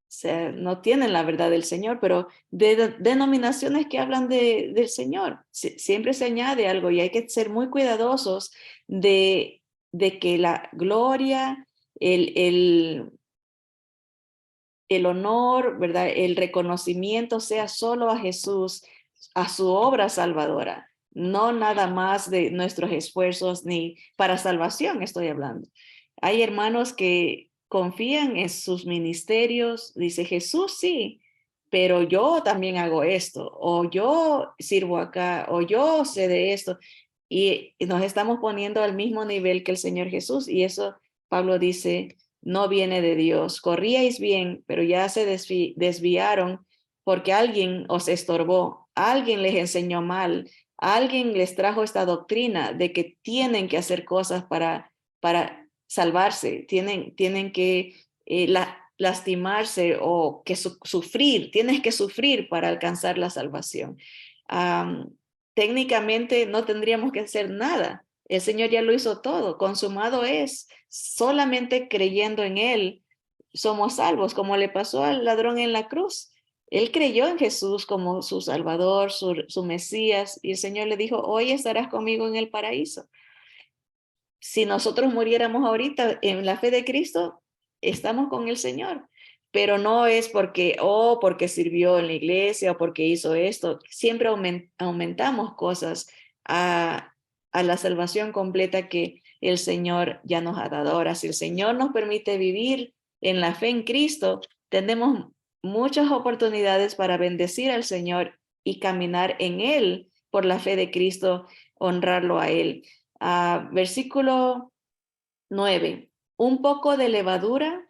o sea, no tienen la verdad del Señor, pero de denominaciones que hablan del Señor, siempre se añade algo y hay que ser muy cuidadosos de que la gloria, el, el, el honor, ¿verdad? El reconocimiento sea solo a Jesús, a su obra salvadora, no nada más de nuestros esfuerzos ni para salvación estoy hablando. Hay hermanos que confían en sus ministerios, dice Jesús sí, pero yo también hago esto, o yo sirvo acá, o yo sé de esto, y nos estamos poniendo al mismo nivel que el Señor Jesús, y eso Pablo dice, no viene de Dios. Corríais bien, pero ya se desviaron porque alguien os estorbó, alguien les enseñó mal, alguien les trajo esta doctrina de que tienen que hacer cosas para salvarse, tienen que lastimarse o que sufrir, tienes que sufrir para alcanzar la salvación. Técnicamente no tendríamos que hacer nada. El Señor ya lo hizo todo, consumado es. Solamente creyendo en Él somos salvos, como le pasó al ladrón en la cruz. Él creyó en Jesús como su Salvador, su Mesías, y el Señor le dijo, hoy estarás conmigo en el paraíso. Si nosotros muriéramos ahorita en la fe de Cristo, estamos con el Señor, pero no es porque sirvió en la iglesia o porque hizo esto. Siempre aumentamos cosas a, a la salvación completa que el Señor ya nos ha dado. Ahora, si el Señor nos permite vivir en la fe en Cristo, tenemos muchas oportunidades para bendecir al Señor y caminar en Él por la fe de Cristo, honrarlo a Él. Versículo 9. Un poco de levadura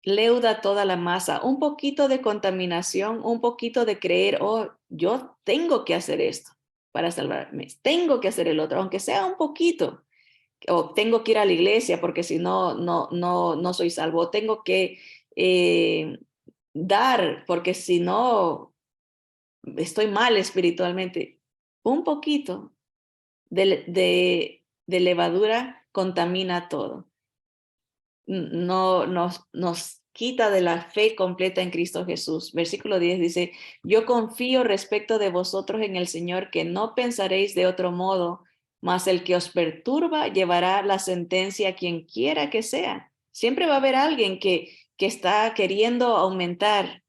leuda toda la masa, un poquito de contaminación, un poquito de creer, oh, yo tengo que hacer esto para salvarme, tengo que hacer el otro, aunque sea un poquito, o tengo que ir a la iglesia porque si no, no soy salvo, tengo que dar porque si no, estoy mal espiritualmente. Un poquito de levadura contamina todo. No nos quita de la fe completa en Cristo Jesús. Versículo 10 dice, yo confío respecto de vosotros en el Señor que no pensaréis de otro modo, mas el que os perturba llevará la sentencia a quien quiera que sea. Siempre va a haber alguien que está queriendo aumentar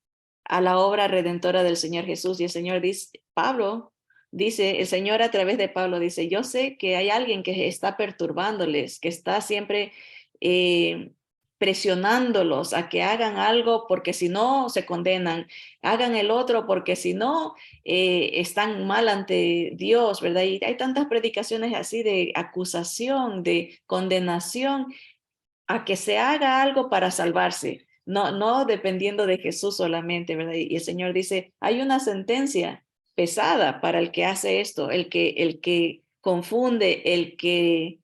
a la obra redentora del Señor Jesús. Y el Señor dice, Pablo dice, el Señor a través de Pablo dice, yo sé que hay alguien que está perturbándoles, que está siempre presionándolos a que hagan algo porque si no se condenan, hagan el otro porque si no están mal ante Dios, ¿verdad? Y hay tantas predicaciones así de acusación, de condenación, a que se haga algo para salvarse, no dependiendo de Jesús solamente, ¿verdad? Y el Señor dice, hay una sentencia pesada para el que hace esto, el que confunde, el que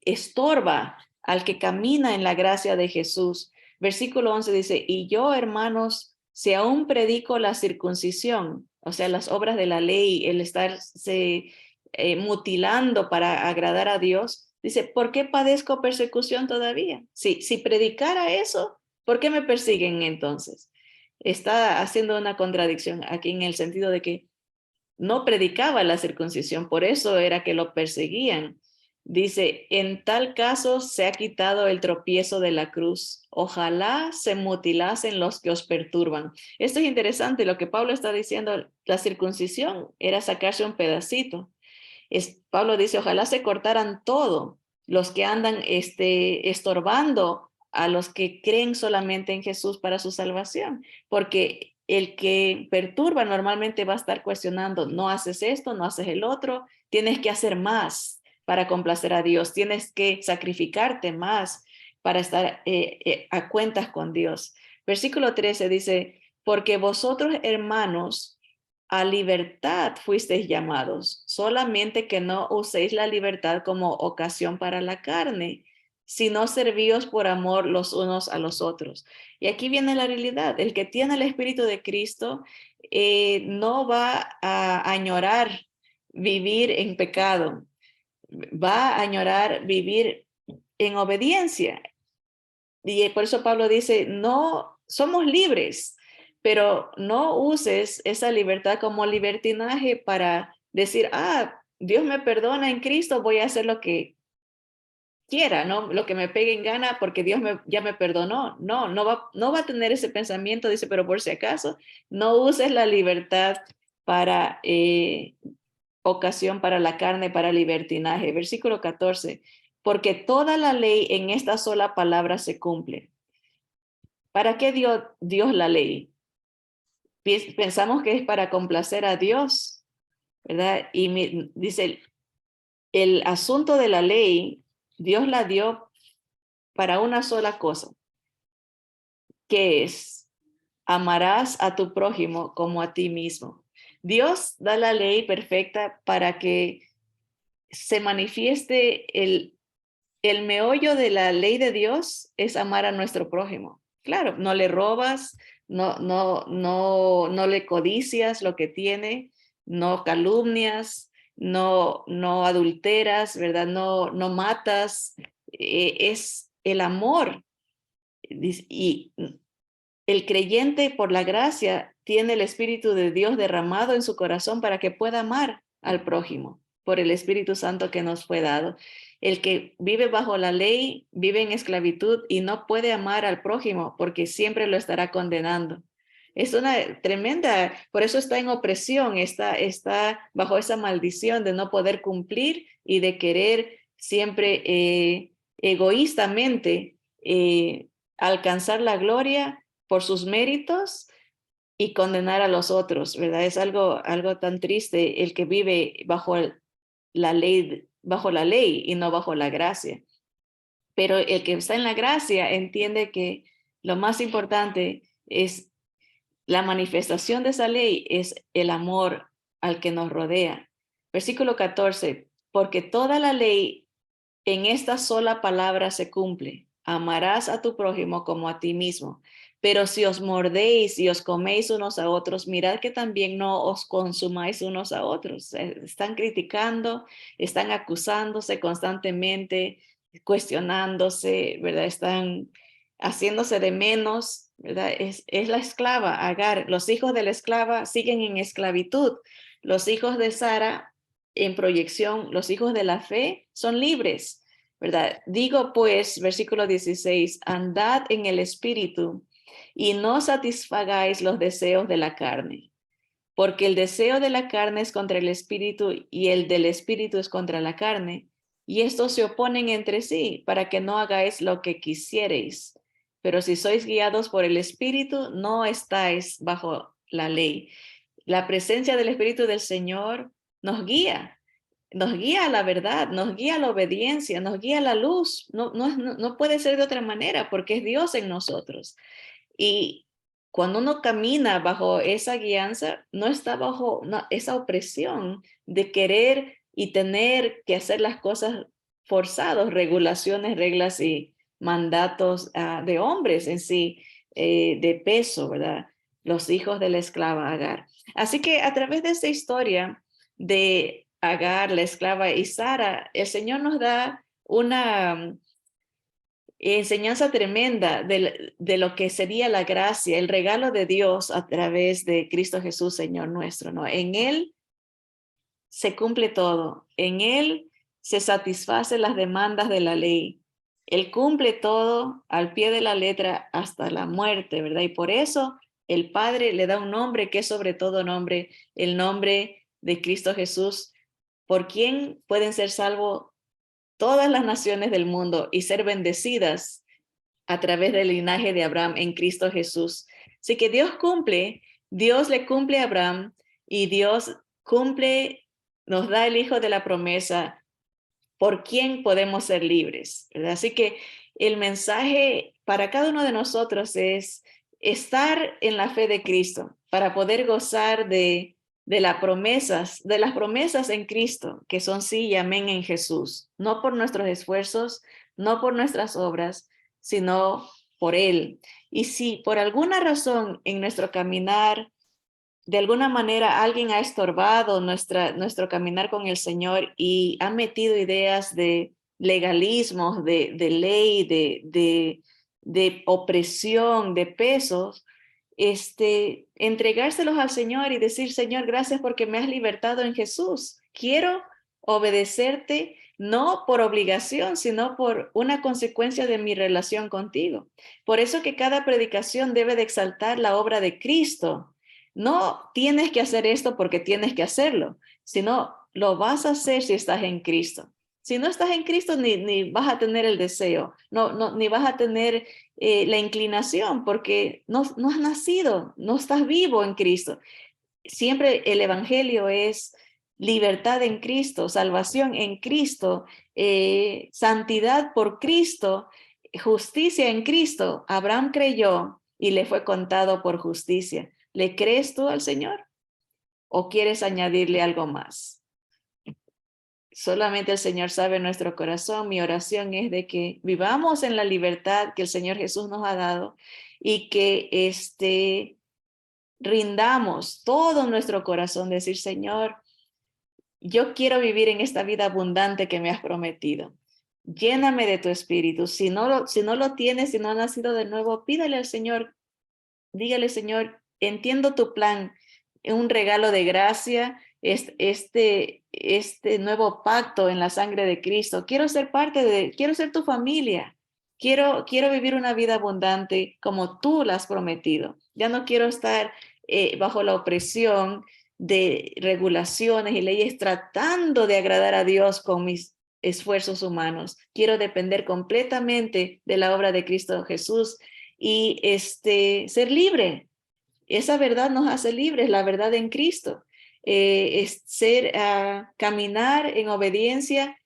estorba, al que camina en la gracia de Jesús. Versículo 11 dice, y yo, hermanos, si aún predico la circuncisión, o sea, las obras de la ley, el estarse mutilando para agradar a Dios, Dice, ¿por qué padezco persecución todavía? Si predicara eso, ¿por qué me persiguen entonces? Está haciendo una contradicción aquí en el sentido de que no predicaba la circuncisión, por eso era que lo perseguían. Dice, en tal caso se ha quitado el tropiezo de la cruz. Ojalá se mutilasen los que os perturban. Esto es interesante, lo que Pablo está diciendo, la circuncisión era sacarse un pedacito. Pablo dice, ojalá se cortaran todo los que andan estorbando a los que creen solamente en Jesús para su salvación, porque el que perturba normalmente va a estar cuestionando, no haces esto, no haces el otro, tienes que hacer más para complacer a Dios, tienes que sacrificarte más para estar a cuentas con Dios. Versículo 13 dice, porque vosotros hermanos, a libertad fuisteis llamados, solamente que no uséis la libertad como ocasión para la carne, sino servíos por amor los unos a los otros. Y aquí viene la realidad, el que tiene el Espíritu de Cristo no va a añorar vivir en pecado, va a añorar vivir en obediencia. Y por eso Pablo dice, no, somos libres, pero no uses esa libertad como libertinaje para decir, Dios me perdona en Cristo, voy a hacer lo que quiera, ¿no? Lo que me pegue en gana porque ya me perdonó. No va a tener ese pensamiento, dice, pero por si acaso, no uses la libertad para ocasión para la carne, para libertinaje. Versículo 14, porque toda la ley en esta sola palabra se cumple. ¿Para qué dio Dios la ley? Pensamos que es para complacer a Dios, ¿verdad? Y dice, el asunto de la ley, Dios la dio para una sola cosa, que es, amarás a tu prójimo como a ti mismo. Dios da la ley perfecta para que se manifieste el meollo de la ley de Dios es amar a nuestro prójimo. Claro, no le robas, no le codicias lo que tiene, no calumnias, no adulteras, ¿verdad? No matas. Es el amor. Y el creyente por la gracia tiene el Espíritu de Dios derramado en su corazón para que pueda amar al prójimo por el Espíritu Santo que nos fue dado. El que vive bajo la ley vive en esclavitud y no puede amar al prójimo porque siempre lo estará condenando. Es una tremenda, por eso está en opresión, está bajo esa maldición de no poder cumplir y de querer siempre egoístamente alcanzar la gloria por sus méritos y condenar a los otros, ¿verdad? Es algo tan triste el que vive bajo la ley y no bajo la gracia. Pero el que está en la gracia entiende que lo más importante es la manifestación de esa ley, es el amor al que nos rodea. Versículo 14, porque toda la ley en esta sola palabra se cumple. Amarás a tu prójimo como a ti mismo. Pero si os mordéis y os coméis unos a otros, mirad que también no os consumáis unos a otros. Están criticando, están acusándose constantemente, cuestionándose, ¿verdad? Están haciéndose de menos, ¿verdad? Es la esclava, Agar. Los hijos de la esclava siguen en esclavitud. Los hijos de Sara en proyección, los hijos de la fe son libres, ¿verdad? Digo pues, versículo 16, andad en el espíritu y no satisfagáis los deseos de la carne, porque el deseo de la carne es contra el espíritu y el del espíritu es contra la carne, y estos se oponen entre sí para que no hagáis lo que quisierais. Pero si sois guiados por el espíritu, no estáis bajo la ley. La presencia del Espíritu del Señor nos guía a la verdad, nos guía a la obediencia, nos guía a la luz. No puede ser de otra manera porque es Dios en nosotros. Y cuando uno camina bajo esa guianza, no está bajo esa opresión de querer y tener que hacer las cosas forzados, regulaciones, reglas y mandatos de hombres en sí, de peso, ¿verdad? Los hijos de la esclava Agar. Así que a través de esta historia de Agar, la esclava y Sara, el Señor nos da una enseñanza tremenda de lo que sería la gracia, el regalo de Dios a través de Cristo Jesús, Señor nuestro, ¿no? En Él se cumple todo, en Él se satisfacen las demandas de la ley. Él cumple todo al pie de la letra hasta la muerte, ¿verdad? Y por eso el Padre le da un nombre que es sobre todo nombre, el nombre de Cristo Jesús, por quien pueden ser salvos todas las naciones del mundo y ser bendecidas a través del linaje de Abraham en Cristo Jesús. Así que Dios le cumple a Abraham y Dios cumple, nos da el hijo de la promesa por quien podemos ser libres, ¿verdad? Así que el mensaje para cada uno de nosotros es estar en la fe de Cristo para poder gozar de de las promesas en Cristo, que son sí y amén en Jesús, no por nuestros esfuerzos, no por nuestras obras, sino por Él. Y si por alguna razón en nuestro caminar de alguna manera alguien ha estorbado nuestro caminar con el Señor y ha metido ideas de legalismos, de ley, de opresión, de pesos, entregárselos al Señor y decir, Señor, gracias porque me has libertado en Jesús. Quiero obedecerte no por obligación, sino por una consecuencia de mi relación contigo. Por eso que cada predicación debe de exaltar la obra de Cristo. No tienes que hacer esto porque tienes que hacerlo, sino lo vas a hacer si estás en Cristo. Si no estás en Cristo, ni vas a tener el deseo, ni vas a tener la inclinación, porque no has nacido, no estás vivo en Cristo. Siempre el Evangelio es libertad en Cristo, salvación en Cristo, santidad por Cristo, justicia en Cristo. Abraham creyó y le fue contado por justicia. ¿Le crees tú al Señor o quieres añadirle algo más? Solamente el Señor sabe nuestro corazón. Mi oración es de que vivamos en la libertad que el Señor Jesús nos ha dado y que rindamos todo nuestro corazón, decir, Señor, yo quiero vivir en esta vida abundante que me has prometido. Lléname de tu espíritu. Si no lo tienes, si no has nacido de nuevo, pídale al Señor. Dígale, Señor, entiendo tu plan, un regalo de gracia, este nuevo pacto en la sangre de Cristo. Quiero ser tu familia. Quiero vivir una vida abundante como tú la has prometido. Ya no quiero estar bajo la opresión de regulaciones y leyes tratando de agradar a Dios con mis esfuerzos humanos. Quiero depender completamente de la obra de Cristo Jesús y ser libre. Esa verdad nos hace libres, la verdad en Cristo. Caminar en obediencia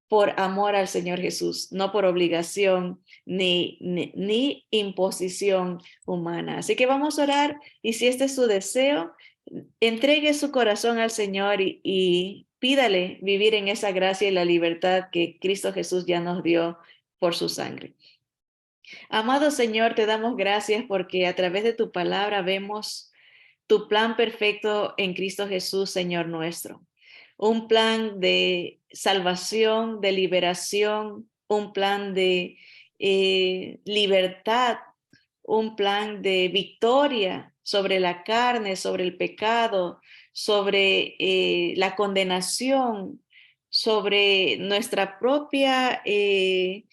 por amor al Señor Jesús, no por obligación ni imposición humana. Así que vamos a orar y si este es su deseo, entregue su corazón al Señor y pídale vivir en esa gracia y la libertad que Cristo Jesús ya nos dio por su sangre. Amado Señor, te damos gracias porque a través de tu palabra vemos tu plan perfecto en Cristo Jesús, Señor nuestro. Un plan de salvación, de liberación, un plan de libertad, un plan de victoria sobre la carne, sobre el pecado, sobre la condenación, sobre nuestra propia eh,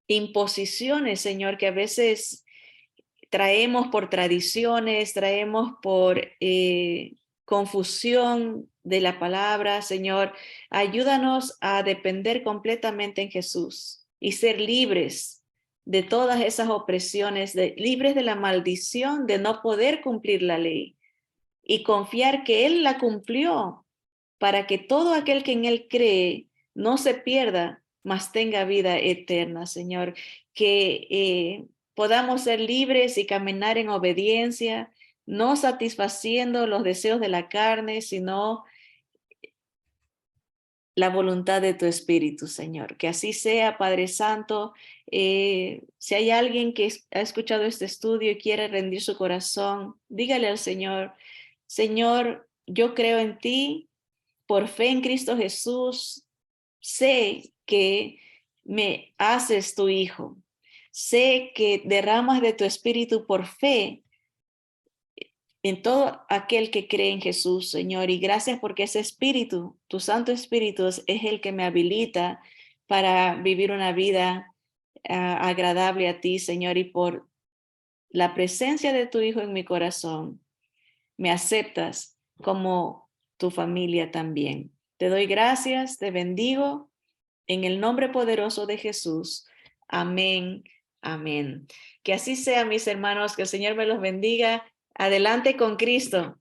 imposiciones, Señor, que a veces traemos por tradiciones, traemos por confusión de la palabra, Señor. Ayúdanos a depender completamente en Jesús y ser libres de todas esas opresiones, libres de la maldición de no poder cumplir la ley y confiar que Él la cumplió para que todo aquel que en Él cree no se pierda, mas tenga vida eterna, Señor. Que podamos ser libres y caminar en obediencia, no satisfaciendo los deseos de la carne, sino la voluntad de tu Espíritu, Señor. Que así sea, Padre Santo. Si hay alguien que ha escuchado este estudio y quiere rendir su corazón, dígale al Señor, Señor, yo creo en ti, por fe en Cristo Jesús, sé que me haces tu hijo. Sé que derramas de tu espíritu por fe en todo aquel que cree en Jesús, Señor. Y gracias porque ese espíritu, tu Santo Espíritu, es el que me habilita para vivir una vida agradable a ti, Señor. Y por la presencia de tu Hijo en mi corazón, me aceptas como tu familia también. Te doy gracias, te bendigo en el nombre poderoso de Jesús. Amén, amén. Que así sea, mis hermanos, que el Señor me los bendiga. Adelante con Cristo.